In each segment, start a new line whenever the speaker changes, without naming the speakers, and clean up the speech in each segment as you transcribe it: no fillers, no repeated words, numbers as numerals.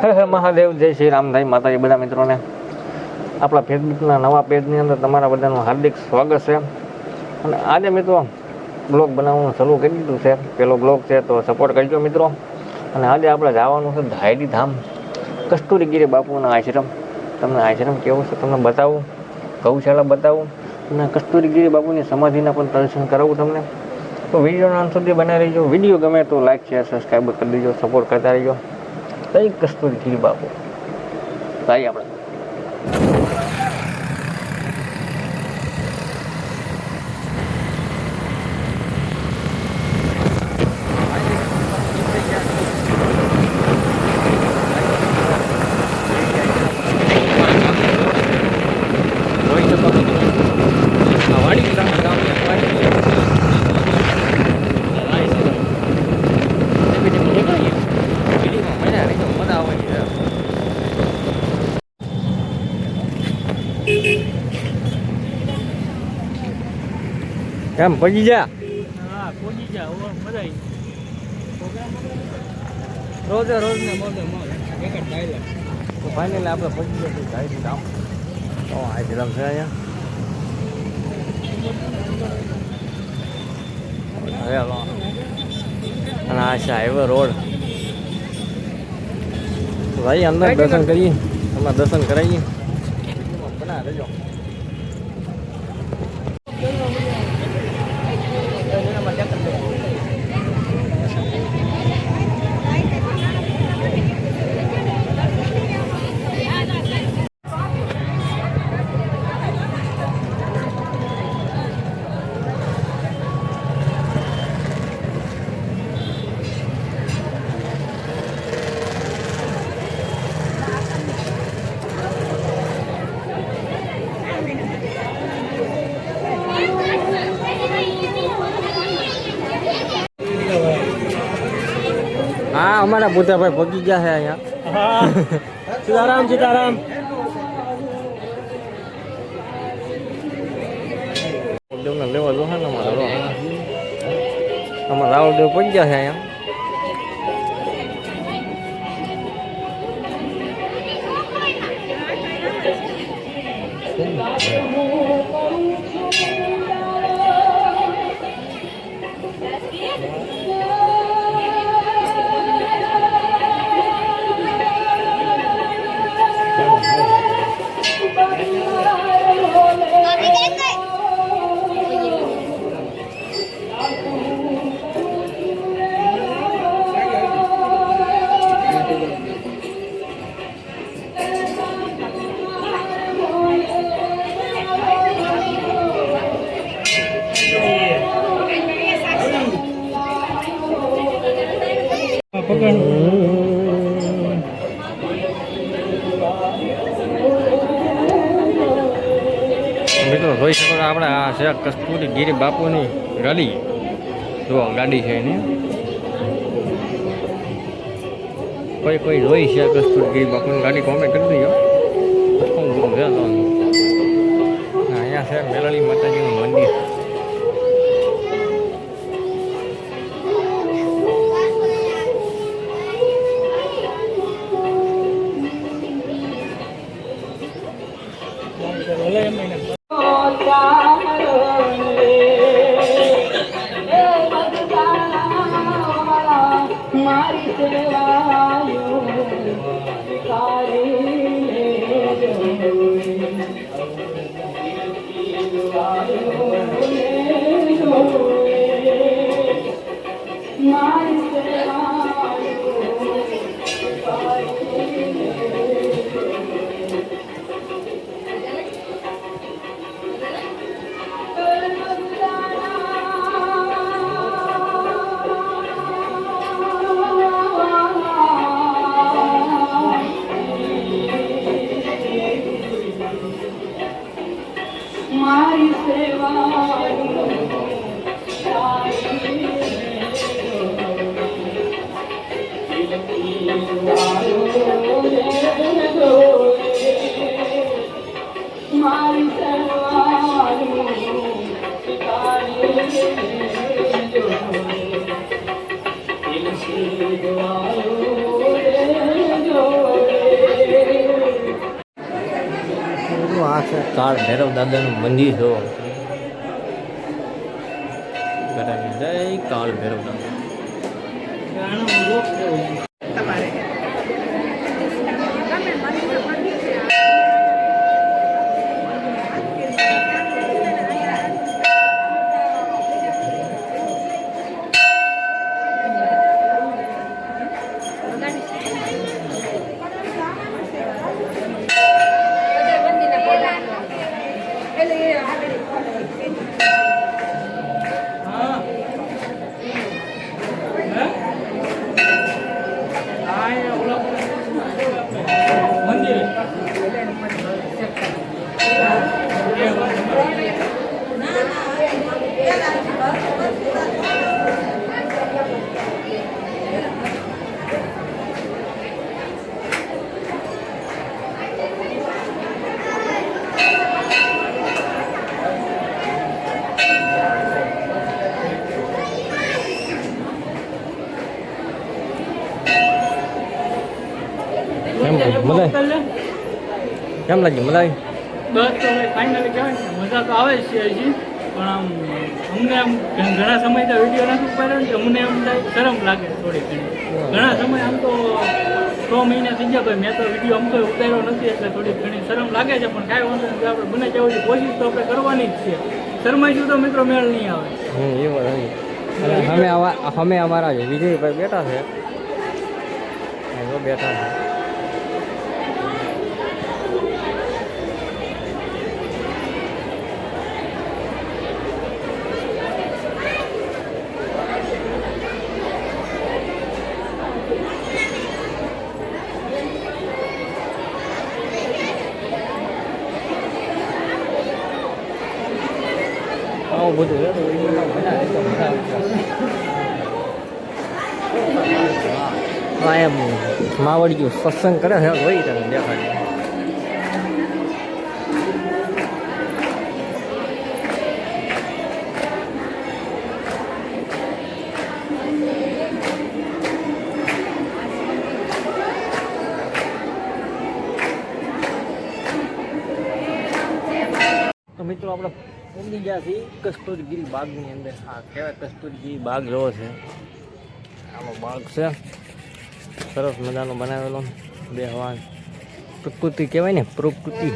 હર હર મહાદેવ, જય શ્રી રામ, જય માતાજી બધા મિત્રોને આપણા ફેસબુકના નવા પેજની અંદર તમારા બધાનું હાર્દિક સ્વાગત છે. અને આજે મિત્રો બ્લોગ બનાવવાનું શરૂ કરી દીધું છે. પહેલો બ્લોગ છે તો સપોર્ટ કરજો મિત્રો. અને આજે આપણે જવાનું છે ધાયડી ધામ, કસ્તુરીગીરી બાપુના આશ્રમ. તમને આશ્રમ કેવો છે તમને બતાવું, ગૌશાળા બતાવું અને કસ્તુરીગીરી બાપુની સમાધિના પણ દર્શન કરાવું તમને. તો વિડીયોના અંત સુધી બનાવી રહીજો. વિડીયો ગમે તો લાઈક શેર સબસ્ક્રાઈબ કરી દેજો, સપોર્ટ કરતા રહીજો. કઈ કસ્તુરીગીરી બાપુ ભાઈ આપણે કેમ પડી જા?
હા, પહોંચી જા. બધા રોજે રોજ ને મોજે મોજ એક જ ડાયલોગ.
તો ફાઇનલી આપણે પડી ગયા ધાયડી ધામ. તો આશ્રમ છે અહીંયા. અને આ છે હાઈવે રોડ. ભાઈ અંદર દર્શન કરીએ, એમાં દર્શન કરાવીએ. બના રહેજો. હા, અમારા બુધાભાઈ પગી ગયા છે અહીંયા.
સીતારામ સીતારામ.
લેવા દો ને અમારા રાવલદેવ પગી ગયા છે અહીંયા. મિત્રો જોઈ શકો આપણે આ છે કસ્તુરીગીરી બાપુની ગાડી. જો ગાડી છે એની કોઈ જોઈ છે કસ્તુરીગીરી બાપુની ગાડી કોમેન્ટ કરી દઈએ. અહીંયા છે મેલડી માતાજીનું મંદિર.
Thank you.
કાળ ભૈરવ દાદાનું મંદિર જો જય કાળ ભૈરવ દાદા. કેમ લાગી મલાઈ?
બસ તો ફાઇનલી કહેવાય ને મજા તો આવે છે હજી, પણ આમ અમને આમ ઘણા સમયથી વિડીયો નથી ઉપાડ્યો ને અમને એમ થાય શરમ લાગે થોડી ઘણી. ઘણા સમય આમ તો 6 મહિના થઈ ગયા ભાઈ મેં તો વિડીયો આમ તો ઉતાર્યો નથી, એટલે થોડી ઘણી શરમ લાગે છે, પણ કાંઈ વાંધો નથી. આપણે બને જવું છે કોશિશ તો આપણે કરવાની જ છે. શરમાઈશું તો મિત્રો મેળ નહીં આવે.
એ વાત અમે અમારા વિજયભાઈ બેઠા છે, બેઠા છે. આવું બધું એમ માવડિયું સત્સંગ કરે છે હોય તને દેખાય. તો મિત્રો આપણે પહોંચી ગયા છીએ કસ્તુરગીરી બાગની અંદર. હા કહેવાય કસ્તુરગીરી બાગ જેવો છે, આનો બાગ છે સરસ મજાનો બનાવેલો. બેહવા પ્રકૃતિ કહેવાય ને, પ્રકૃતિ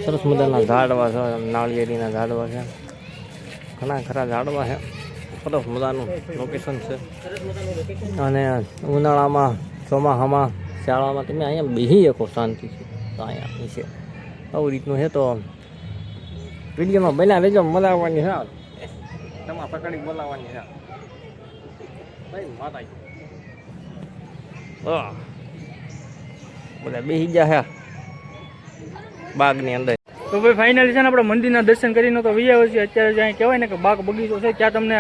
સરસ મજાના ઝાડવા છે, નાળિયેરીના ઝાડવા છે, ઘણા ખરા ઝાડવા છે. સરસ મજાનું લોકેશન છે. અને ઉનાળામાં, ચોમાસામાં, શાળામાં તમે અહીંયા બેસી શકો શાંતિથી. તો અહીંયા છે આવું રીતનું છે. તો વિડીયોમાં બના લેજો, મજા આવવાની છે. તમારે પકડી બોલાવવાની છે ભાઈ માતાજી. બધા બેસી ગયા છે બાગની અંદર.
તો ભાઈ ફાઇનલી છે ને આપણે મંદિરના દર્શન કરીને તો વિયા છીએ. અત્યારે જ્યાં કહેવાય ને કે બાગ બગીચો છે ત્યાં તમને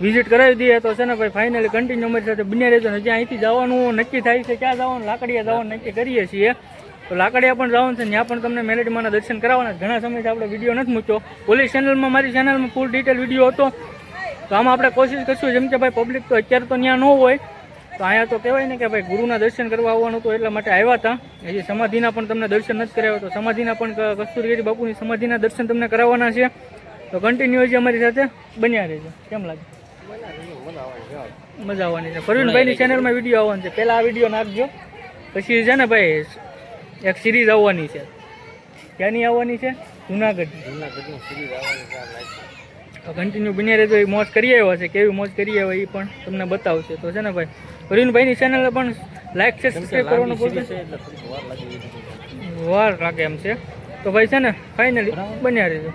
વિઝિટ કરાવી દઈએ. તો છે ને ભાઈ ફાઇનલી કન્ટિન્યુ અમારી સાથે બન્યા રહેજો. ને જ્યાં અહીંથી જવાનું નક્કી થાય છે, ક્યાં જવાનું, લાકડીયા જવાનું નક્કી કરીએ છીએ. તો લાકડીયા પણ જવાનું છે, ત્યાં પણ તમને મેલેડીમાંના દર્શન કરાવવાના. ઘણા સમયથી આપણે વિડીયો નથી મૂક્યો. પોલીસ ચેનલમાં, મારી ચેનલમાં ફૂલ ડિટેલ વિડીયો હતો. તો આમાં આપણે કોશિશ કરીશું, જેમ કે ભાઈ પબ્લિક તો અત્યારે તો ત્યાં ન હોય, તો અહીંયા તો કહેવાય ને કે ભાઈ ગુરુના દર્શન કરવા આવવાનું તો એટલા માટે આવ્યા હતા. હજી સમાધિના પણ તમને દર્શન નથી કરાવ્યા, તો સમાધિના પણ કસ્તુરગીરી બાપુની સમાધિના દર્શન તમને કરાવવાના છે. તો કન્ટિન્યુ હજી અમારી સાથે બન્યા રહેજો. કેમ લાગે? મજા આવવાની છે. પરવીનભાઈની ચેનલમાં વિડીયો આવવાનો છે, પહેલાં આ વિડીયો નાખજો. પછી છે ને ભાઈ એક સિરીઝ આવવાની છે. ક્યાંની આવવાની છે? જુનાગઢની સિરીઝ આવવાની છે. તો કન્ટિન્યુ બન્યા રહેજો. એ મોજ કરી આવ્યા છે, કેવી મોજ કરી આવ્યા એ પણ તમને બતાવશે. તો છે ને ભાઈ પરવીનભાઈની ચેનલને પણ લાઈક છે, સબસ્ક્રાઈબ કરવાનું ભૂલતા વાર લાગે એમ છે. તો ભાઈ છે ને ફાઇનલી બન્યા રહેજો.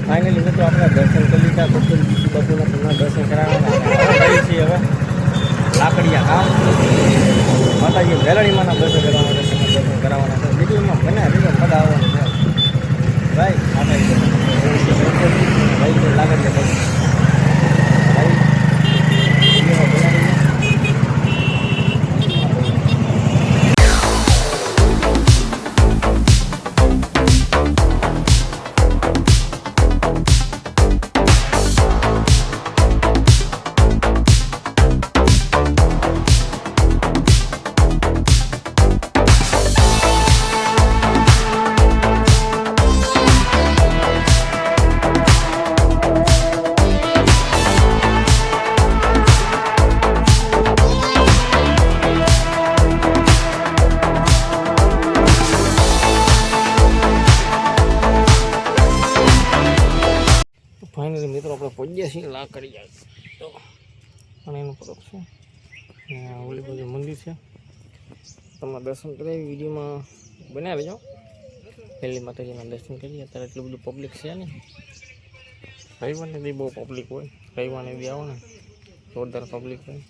ફાઇનલી મિત્રો આપણે દર્શન કરી લીધા. ભગવાન બાપુના તમને દર્શન કરાવવાના છીએ. હવે લાકડીયા ગામ માતાજી મેલડીમાંના દર્શન કરવા માટે તમને દર્શન કરાવવાના છે. વિડીયોમાં બને રીતે મજા આવવાની છે ભાઈ. માતાજી ભાઈ લાકડીયા ભાઈ વિડીયોમાં બનાવી ફાઇનલી મિત્રો આપણે પહોંચ્યા છીએ લાકડીયા. તો અને એનું પરબ છે ઓલી બાજુ મંદિર છે. તમને દર્શન કરાવી વિડીયોમાં બન્યા રહેજો. પહેલી માતાજીના દર્શન કરીએ. અત્યારે એટલું બધું પબ્લિક છે ને. રવિવારને બી બહુ પબ્લિક હોય. રવિવારને બી આવો ને જોરદાર પબ્લિક હોય.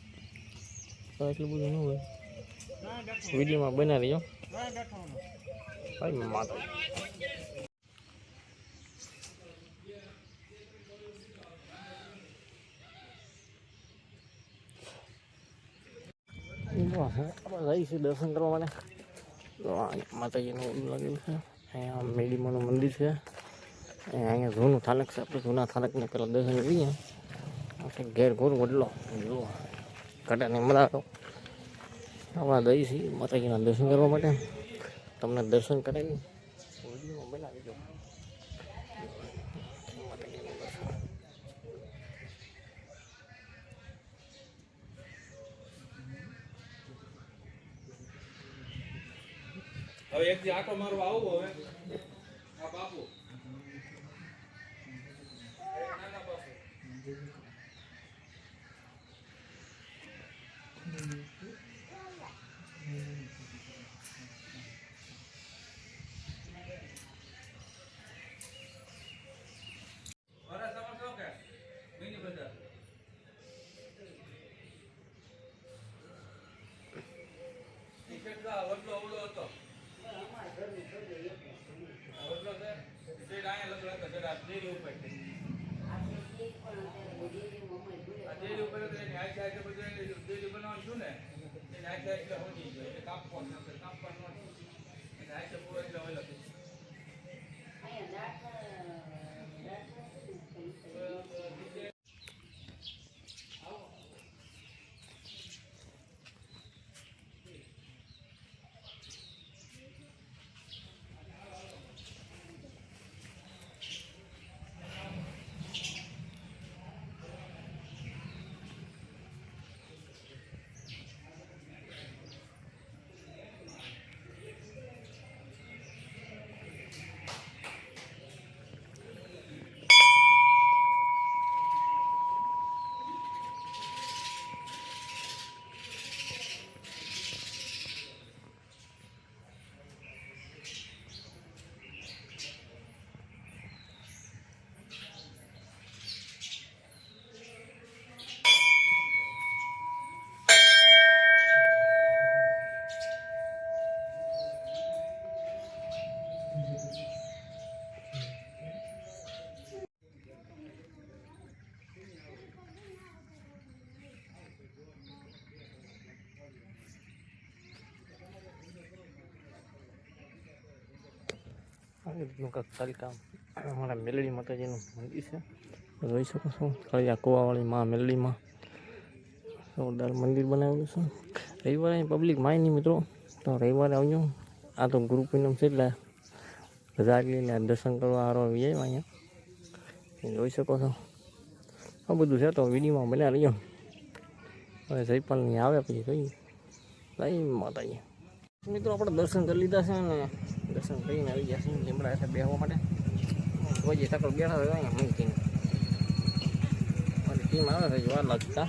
તો એટલું બધું ન હોય. વિડીયોમાં બન્યા રહેજો ભાઈ. માતાજી આપણે જઈશું દર્શન કરવા માટે. તો માતાજીનું ઓલું લાગેલું છે. અહીંયા મેડીમાનું મંદિર છે. અહીંયા જૂનું થાનક છે. આપણે જૂના થાનકને પહેલાં દર્શન કરીએ. આપણે ઘેર ઘોર વડલો જુઓ ઘટાને મરાતો. આપણે જઈશું માતાજીના દર્શન કરવા માટે. તમને દર્શન કરાવી વિડીયોમાં બનાવી દો.
હવે એક જે આટો મારવા આવું હવે આ બાપુ નાના બાપુ મારા સમજો કે મિની બજાર ટિકિટ કા વડલો ઓલો હતો. બનાવવાનું છું ને એટલે કાપવાનું પૂરો એટલે હોય લખી
આવી રીતનું કાંક તાલિકા અમારા મેલડી માતાજીનું મંદિર છે. જોઈ શકો છો કાળિયા કુવાવાળી માં મેલડીમાં જોરદાર મંદિર બનાવેલું છે. રવિવારે અહીં પબ્લિક માય નહીં મિત્રો. તો રવિવારે આવજો. આ તો ગુરુ પૂનમ છે એટલે રજા લઈને દર્શન કરવા સારો આવી જાય અહીંયા જોઈ શકો છો. આ બધું છે તો વિડીયોમાં બન્યા રહીજો. હવે જયપાલની આવે પછી જોઈએ. જય માતાજી. મિત્રો આપણે દર્શન કરી લીધા છે ને દર્શન કરીને આવી ગયા છે લીમડા એટલે બેસવા માટે. કોઈ તકલ બેઠા હોય અહીંયા મૂકીને ટીમ આવે છે વાર લાગતા